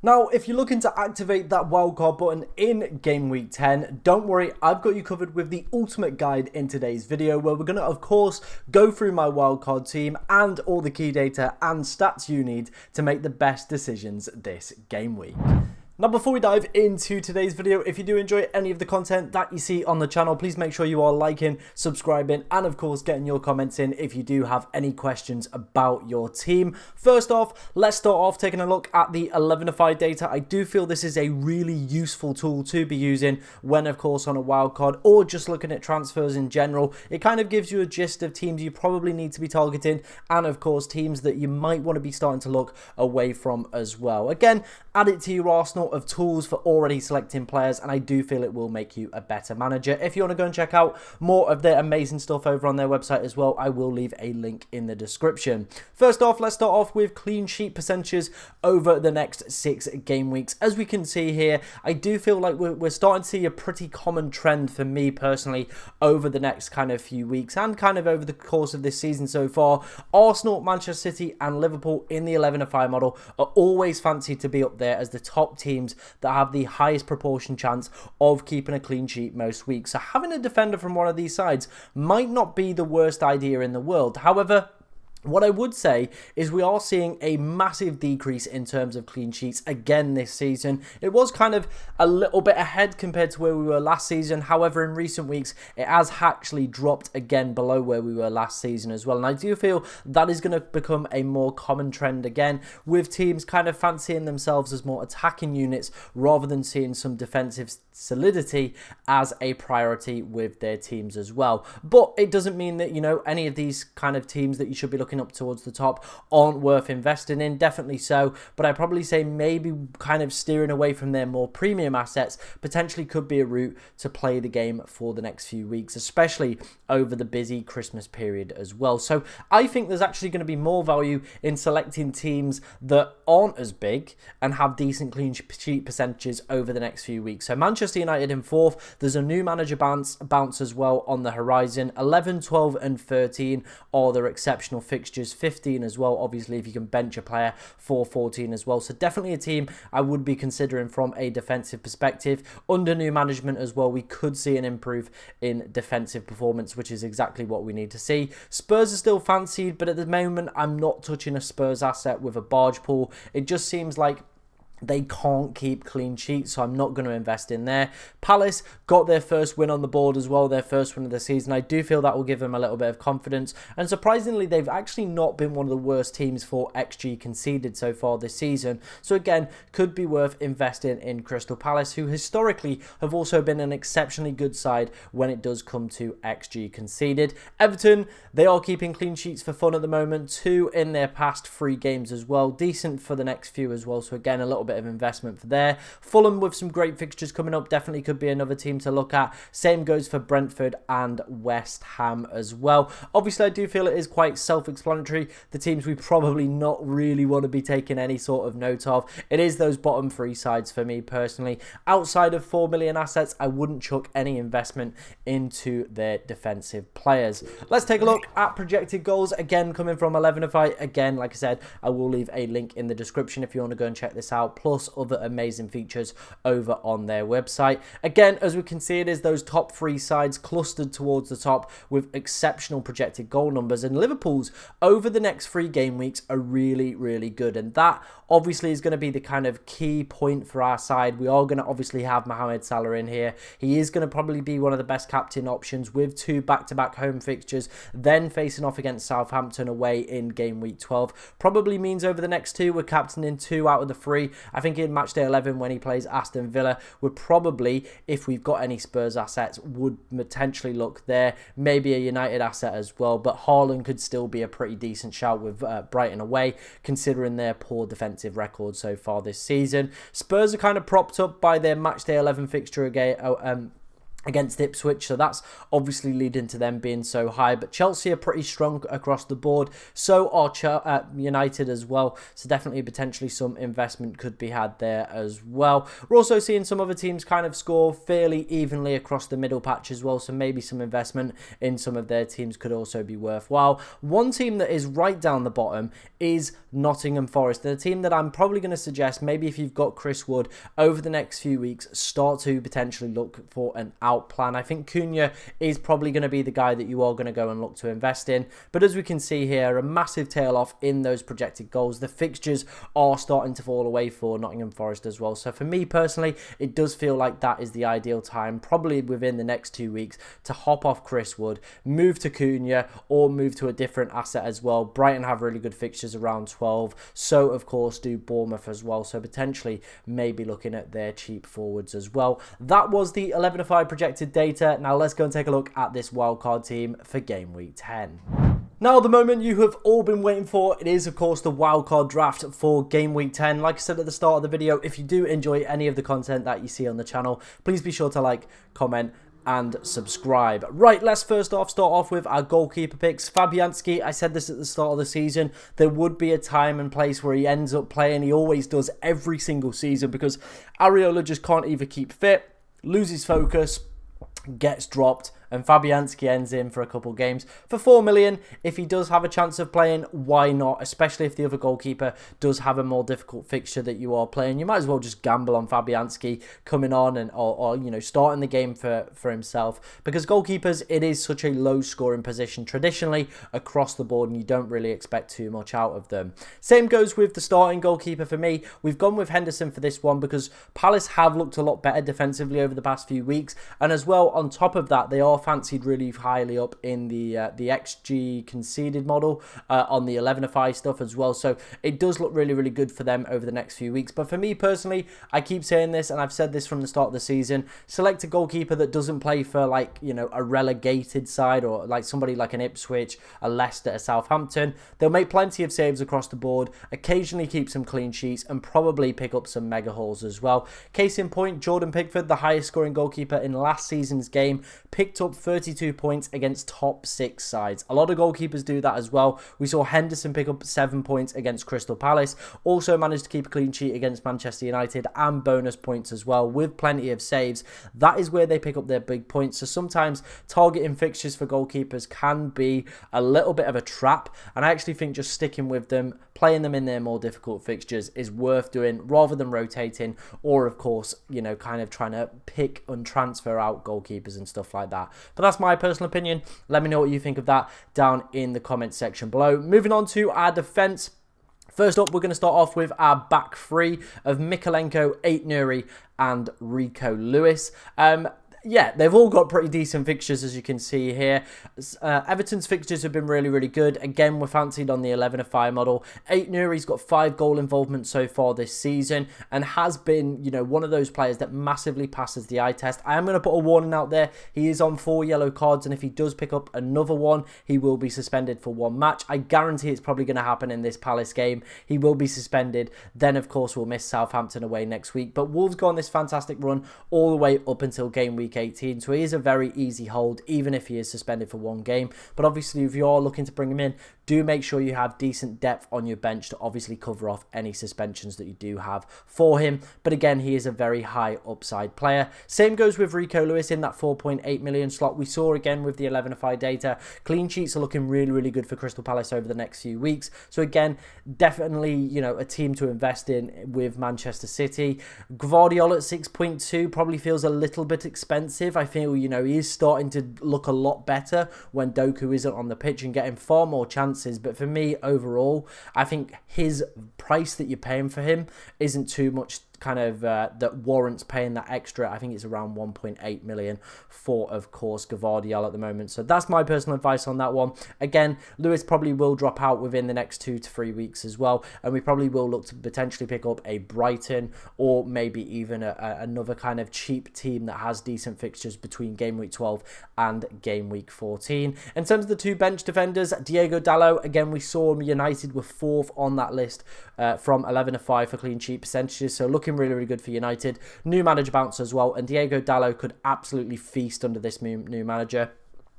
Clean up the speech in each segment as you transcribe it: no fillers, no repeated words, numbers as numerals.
Now, if you're looking to activate that wildcard button in Game Week 10, don't worry, I've got you covered with the ultimate guide in today's video, where we're going to, of course, go through my wildcard team and all the key data and stats you need to make the best decisions this game week. Now, before we dive into today's video, if you do enjoy any of the content that you see on the channel, please make sure you are liking, subscribing, and of course getting your comments in if you do have any questions about your team. First off, let's start off taking a look at the 11-5 data. I do feel this is a really useful tool to be using when, of course, on a wildcard or just looking at transfers in general. It kind of gives you a gist of teams you probably need to be targeting and, of course, teams that you might want to be starting to look away from as well. Again, add it to your arsenal of tools for already selecting players, and I do feel it will make you a better manager. If you want to go and check out more of their amazing stuff over on their website as well, I will leave a link in the description. First off, let's start off with clean sheet percentages over the next 6 game weeks. As we can see here, I do feel like we're starting to see a pretty common trend for me personally over the next kind of few weeks and kind of over the course of this season so far. Arsenal, Manchester City and Liverpool in the 11-5 model are always fancied to be up there as the top teams that have the highest proportion chance of keeping a clean sheet most weeks. So having a defender from one of these sides might not be the worst idea in the world. However, what I would say is we are seeing a massive decrease in terms of clean sheets again this season. It was kind of a little bit ahead compared to where we were last season. However, in recent weeks, it has actually dropped again below where we were last season as well. And I do feel that is going to become a more common trend again, with teams kind of fancying themselves as more attacking units rather than seeing some defensive solidity as a priority with their teams as well. But it doesn't mean that, you know, any of these kind of teams that you should be looking up towards the top aren't worth investing in. Definitely so, but I'd probably say maybe kind of steering away from their more premium assets potentially could be a route to play the game for the next few weeks, especially over the busy Christmas period as well. So I think there's actually going to be more value in selecting teams that aren't as big and have decent clean sheet percentages over the next few weeks. So Manchester United in 4th, there's a new manager bounce as well on the horizon. 11, 12 and 13 are their exceptional fixtures. 15 as well, obviously, if you can bench a player for 14 as well. So definitely a team I would be considering from a defensive perspective. Under new management as well, we could see an improve in defensive performance, which is exactly what we need to see. Spurs are still fancied, but at the moment I'm not touching a Spurs asset with a barge pool. It just seems like they can't keep clean sheets, so I'm not going to invest in there. Palace got their first win on the board as well, their first win of the season. I do feel that will give them a little bit of confidence. And surprisingly, they've actually not been one of the worst teams for XG conceded so far this season. So again, could be worth investing in Crystal Palace, who historically have also been an exceptionally good side when it does come to XG conceded. Everton, they are keeping clean sheets for fun at the moment. 2 in their past 3 games as well. Decent for the next few as well. So again, a little bit of investment for there. Fulham with some great fixtures coming up, definitely could be another team to look at. Same goes for Brentford and West Ham as well. Obviously, I do feel it is quite self-explanatory. The teams we probably not really want to be taking any sort of note of. It is those bottom 3 sides for me personally. Outside of 4 million assets, I wouldn't chuck any investment into their defensive players. Let's take a look at projected goals. Again, coming from 11-5. Again, like I said, I will leave a link in the description if you want to go and check this out, plus other amazing features over on their website. Again, as we can see, it is those top 3 sides clustered towards the top with exceptional projected goal numbers, and Liverpool's over the next 3 game weeks are really, really good, and that obviously is going to be the kind of key point for our side. We are going to obviously have Mohamed Salah in here. He is going to probably be one of the best captain options with 2 back-to-back home fixtures, then facing off against Southampton away in game week 12. Probably means over the next 2 we're captaining 2 out of the 3. I think in matchday 11 when he plays Aston Villa, we're probably, if we've got any Spurs assets, would potentially look there. Maybe a United asset as well, but Haaland could still be a pretty decent shout with Brighton away, considering their poor defensive record so far this season. Spurs are kind of propped up by their matchday 11 fixture again. against Ipswich, so that's obviously leading to them being so high. But Chelsea are pretty strong across the board, so are United as well, so definitely potentially some investment could be had there as well. We're also seeing some other teams kind of score fairly evenly across the middle patch as well, so maybe some investment in some of their teams could also be worthwhile. One team that is right down the bottom is Nottingham Forest. They're a team that I'm probably going to suggest, maybe if you've got Chris Wood, over the next few weeks, start to potentially look for an out plan. I think Cunha is probably going to be the guy that you are going to go and look to invest in. But as we can see here, a massive tail off in those projected goals. The fixtures are starting to fall away for Nottingham Forest as well. So for me personally, it does feel like that is the ideal time, probably within the next 2 weeks, to hop off Chris Wood, move to Cunha, or move to a different asset as well. Brighton have really good fixtures around 12. So of course do Bournemouth as well. So potentially maybe looking at their cheap forwards as well. That was the 11-5 projected data. Now let's go and take a look at this wildcard team for game week 10. Now, the moment you have all been waiting for, it is of course the wildcard draft for game week 10. Like I said at the start of the video, if you do enjoy any of the content that you see on the channel, please be sure to like, comment, and subscribe. Right, let's first off start off with our goalkeeper picks. Fabianski, I said this at the start of the season, there would be a time and place where he ends up playing. He always does every single season because Areola just can't either keep fit, loses focus, gets dropped, and Fabianski ends in for a couple games for 4 million. If he does have a chance of playing, why not? Especially if the other goalkeeper does have a more difficult fixture that you are playing. You might as well just gamble on Fabianski coming on and or you know, starting the game for himself, because goalkeepers, it is such a low scoring position traditionally across the board, and you don't really expect too much out of them. Same goes with the starting goalkeeper for me. We've gone with Henderson for this one because Palace have looked a lot better defensively over the past few weeks, and as well on top of that, they are fancied really highly up in the XG conceded model on the 11-5 stuff as well. So it does look really, really good for them over the next few weeks. But for me personally, I keep saying this, and I've said this from the start of the season, select a goalkeeper that doesn't play for, like, you know, a relegated side, or like somebody like an Ipswich, a Leicester, a Southampton. They'll make plenty of saves across the board, occasionally keep some clean sheets, and probably pick up some mega hauls as well. Case in point, Jordan Pickford, the highest scoring goalkeeper in last season's game, picked up 32 points against top 6 sides. A lot of goalkeepers do that as well. We saw Henderson pick up 7 points against Crystal Palace, also managed to keep a clean sheet against Manchester United, and bonus points as well with plenty of saves. That is where they pick up their big points. So sometimes targeting fixtures for goalkeepers can be a little bit of a trap, and I actually think just sticking with them, playing them in their more difficult fixtures is worth doing rather than rotating, or of course, you know, kind of trying to pick and transfer out goalkeepers and stuff like that. But that's my personal opinion. Let me know what you think of that down in the comment section below. Moving on to our defense. First up, we're going to start off with our back three of Mykolenko, Ait-Nouri, and Rico Lewis. Yeah, they've all got pretty decent fixtures, as you can see here. Everton's fixtures have been really, really good. Again, we're fancied on the 11-5 model. Ait-Nouri's got 5 goal involvement so far this season, and has been, you know, one of those players that massively passes the eye test. I am going to put a warning out there. He is on 4 yellow cards, and if he does pick up another one, he will be suspended for 1 match. I guarantee it's probably going to happen in this Palace game. He will be suspended. Then, of course, we'll miss Southampton away next week. But Wolves go on this fantastic run all the way up until game week 18, so he is a very easy hold even if he is suspended for 1 game. But obviously, if you're looking to bring him in, do make sure you have decent depth on your bench to obviously cover off any suspensions that you do have for him. But again, he is a very high upside player. Same goes with Rico Lewis in that 4.8 million slot. We saw again with the 11-5 data, clean sheets are looking really, really good for Crystal Palace over the next few weeks. So again, definitely, you know, a team to invest in with Manchester City. Gvardiol at 6.2 probably feels a little bit expensive. I feel, you know, he is starting to look a lot better when Doku isn't on the pitch and getting far more chances. But for me, overall, I think his price that you're paying for him isn't too much kind of that warrants paying that extra. I think it's around 1.8 million for, of course, Gvardiol at the moment. So that's my personal advice on that one. Again, Lewis probably will drop out within the next 2 to 3 weeks as well, and we probably will look to potentially pick up a Brighton, or maybe even another kind of cheap team that has decent fixtures between game week 12 and game week 14. In terms of the 2 bench defenders, Diego Dalot, again, we saw United were 4th on that list from 11-5 for clean sheet percentages, so looking looking really, really good for United. New manager bounce as well, and Diego Dallo could absolutely feast under this new manager.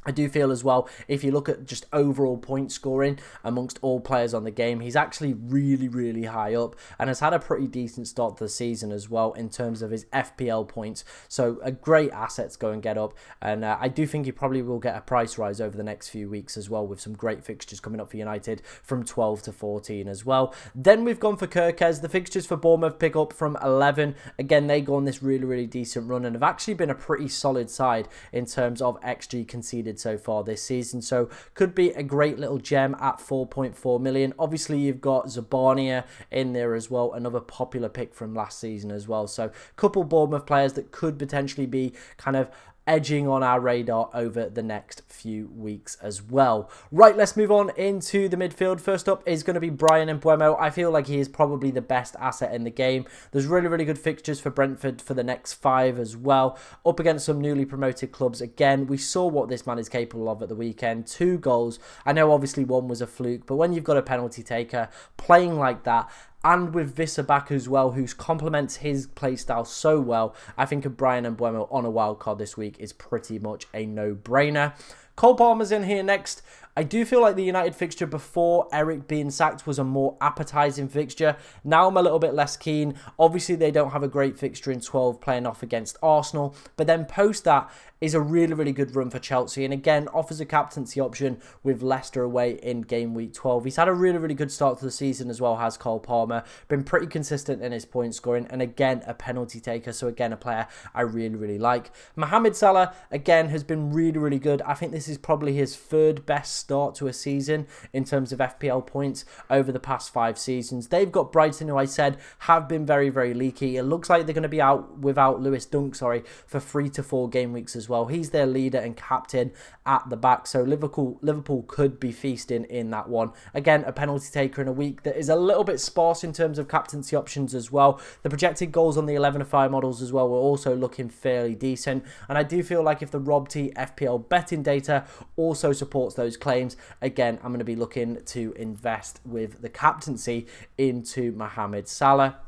I do feel as well, if you look at just overall point scoring amongst all players on the game, he's actually really, really high up and has had a pretty decent start to the season as well in terms of his FPL points. So a great asset to go and get up. And I do think he probably will get a price rise over the next few weeks as well, with some great fixtures coming up for United from 12 to 14 as well. Then we've gone for Kirkez. The fixtures for Bournemouth pick up from 11. Again, they go on this really, really decent run and have actually been a pretty solid side in terms of XG conceded so far this season, so could be a great little gem at 4.4 million. Obviously you've got Zabania in there as well, another popular pick from last season as well, so a couple Bournemouth players that could potentially be kind of edging on our radar over the next few weeks as well. Right, let's move on into the midfield. First up is going to be Brian Mbeumo. I feel like he is probably the best asset in the game. There's really, really good fixtures for Brentford for the next 5 as well. Up against some newly promoted clubs. Again, we saw what this man is capable of at the weekend. 2 goals. I know obviously one was a fluke, but when you've got a penalty taker playing like that, and with Visser back as well, who complements his playstyle so well, I think a Brian Mbeumo on a wild card this week is pretty much a no-brainer. Cole Palmer's in here next. I do feel like the United fixture before Eric being sacked was a more appetising fixture. Now I'm a little bit less keen. Obviously, they don't have a great fixture in 12 playing off against Arsenal. But then post that is a really, really good run for Chelsea. And again, offers a captaincy option with Leicester away in game week 12. He's had a really, really good start to the season as well, has Cole Palmer. Been pretty consistent in his point scoring. And again, a penalty taker. So again, a player I really, really like. Mohamed Salah, again, has been really, really good. I think this is probably his 3rd best start to a season in terms of FPL points over the past 5 seasons. They've got Brighton, who I said have been very, very leaky. It looks like they're going to be out without Lewis Dunk, for 3 to 4 game weeks as well. He's their leader and captain at the back, so Liverpool could be feasting in that one. Again, a penalty taker in a week that is a little bit sparse in terms of captaincy options as well. The projected goals on the 11-5 models as well were also looking fairly decent, and I do feel like if the Rob T FPL betting data also supports those claims, again, I'm going to be looking to invest with the captaincy into Mohamed Salah.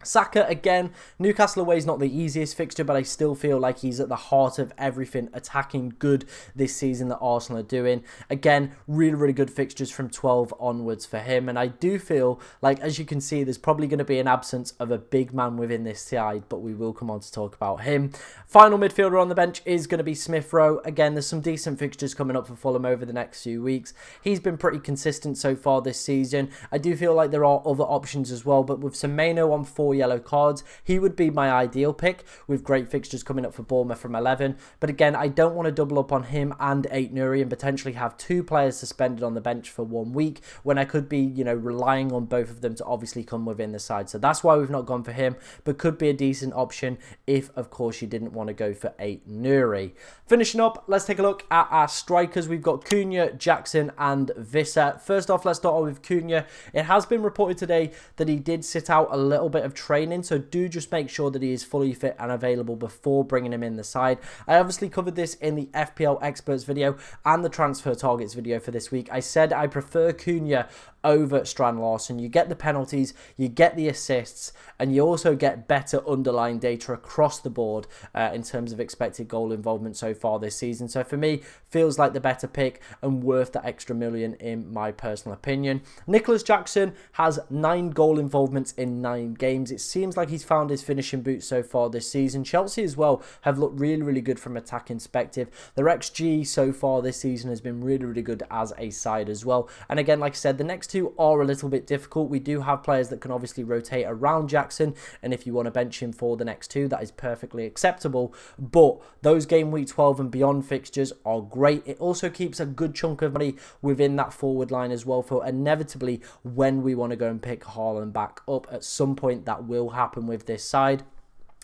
Saka, again, Newcastle away is not the easiest fixture, but I still feel like he's at the heart of everything attacking good this season that Arsenal are doing. Again, really, really good fixtures from 12 onwards for him. And I do feel like, as you can see, there's probably going to be an absence of a big man within this side, but we will come on to talk about him. Final midfielder on the bench is going to be Smith Rowe. Again, there's some decent fixtures coming up for Fulham over the next few weeks. He's been pretty consistent so far this season. I do feel like there are other options as well, but with Semenyo on 4 yellow cards, he would be my ideal pick with great fixtures coming up for Bournemouth from 11. But again, I don't want to double up on him and Aït-Nouri and potentially have 2 players suspended on the bench for 1 week when I could be, relying on both of them to obviously come within the side. So that's why we've not gone for him, but could be a decent option if, of course, you didn't want to go for Aït-Nouri. Finishing up, let's take a look at our strikers. We've got Cunha, Jackson and Visser. First off, let's start off with Cunha. It has been reported today that he did sit out a little bit of training, so do just make sure that he is fully fit and available before bringing him in the side. I obviously covered this in the FPL experts video and the transfer targets video for this week. I said I prefer Cunha over Strand Larsen. You get the penalties, you get the assists, and you also get better underlying data across the board in terms of expected goal involvement so far this season. So for me, feels like the better pick and worth that extra million in my personal opinion. Nicholas Jackson has 9 goal involvements in 9 games. It seems like he's found his finishing boots so far this season. Chelsea as well have looked really, really good from attacking perspective. Their XG so far this season has been really, really good as a side as well. And again, like I said, the next 2 are a little bit difficult. We do have players that can obviously rotate around Jackson, and if you want to bench him for the next 2, that is perfectly acceptable. But those game week 12 and beyond fixtures are great. It also keeps a good chunk of money within that forward line as well for inevitably when we want to go and pick Haaland back up at some point. That will happen with this side.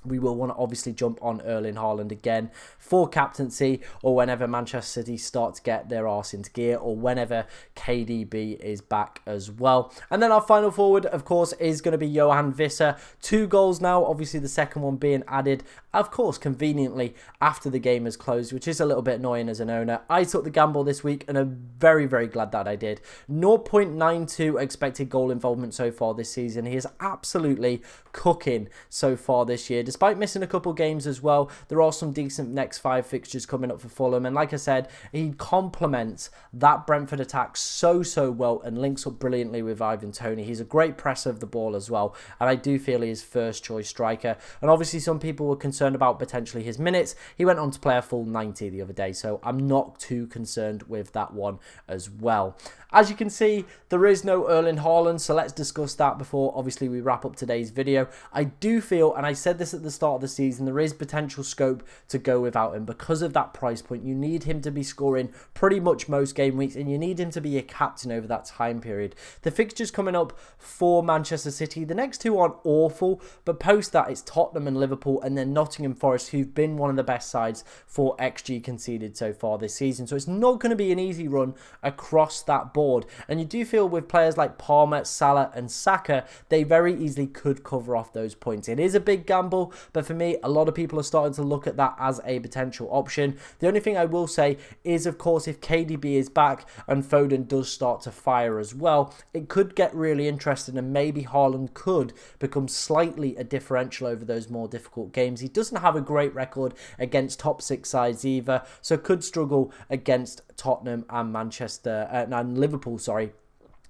We will want to obviously jump on Erling Haaland again for captaincy, or whenever Manchester City start to get their arse into gear, or whenever KDB is back as well. And then our final forward, of course, is going to be Johan Visser. 2 goals now, obviously the second one being added of course, conveniently after the game has closed, which is a little bit annoying as an owner. I took the gamble this week and I'm very, very glad that I did. 0.92 expected goal involvement so far this season. He is absolutely cooking so far this year. Despite missing a couple games as well, there are some decent next 5 fixtures coming up for Fulham. And like I said, he complements that Brentford attack so well and links up brilliantly with Ivan Toney. He's a great presser of the ball as well. And I do feel he is first choice striker. And obviously some people were concerned about potentially his minutes. He went on to play a full 90 the other day. So I'm not too concerned with that one as well. As you can see, there is no Erling Haaland, so let's discuss that before obviously we wrap up today's video. I do feel, and I said this at the start of the season, there is potential scope to go without him because of that price point. You need him to be scoring pretty much most game weeks and you need him to be a captain over that time period. The fixtures coming up for Manchester City, the next 2 aren't awful, but post that it's Tottenham and Liverpool and then Nottingham Forest, who've been one of the best sides for XG conceded so far this season. So it's not going to be an easy run across that board. And you do feel with players like Palmer, Salah and Saka, they very easily could cover off those points. It is a big gamble, but for me, a lot of people are starting to look at that as a potential option. The only thing I will say is, of course, if KDB is back and Foden does start to fire as well, it could get really interesting and maybe Haaland could become slightly a differential over those more difficult games. He doesn't have a great record against top 6 sides either, so could struggle against Tottenham and Manchester and Liverpool, sorry.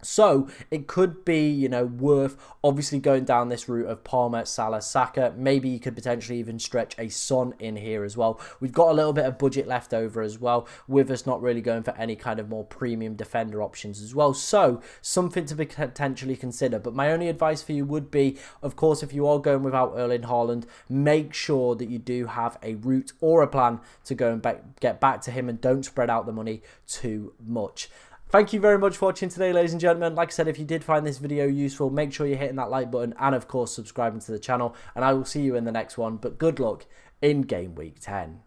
So it could be, you know, worth obviously going down this route of Palmer, Salah, Saka. Maybe you could potentially even stretch a Son in here as well. We've got a little bit of budget left over as well, with us not really going for any kind of more premium defender options as well. So something to potentially consider. But my only advice for you would be, of course, if you are going without Erling Haaland, make sure that you do have a route or a plan to go and get back to him and don't spread out the money too much. Thank you very much for watching today, ladies and gentlemen. Like I said, if you did find this video useful, make sure you're hitting that like button and, of course, subscribing to the channel. And I will see you in the next one. But good luck in Game Week 10.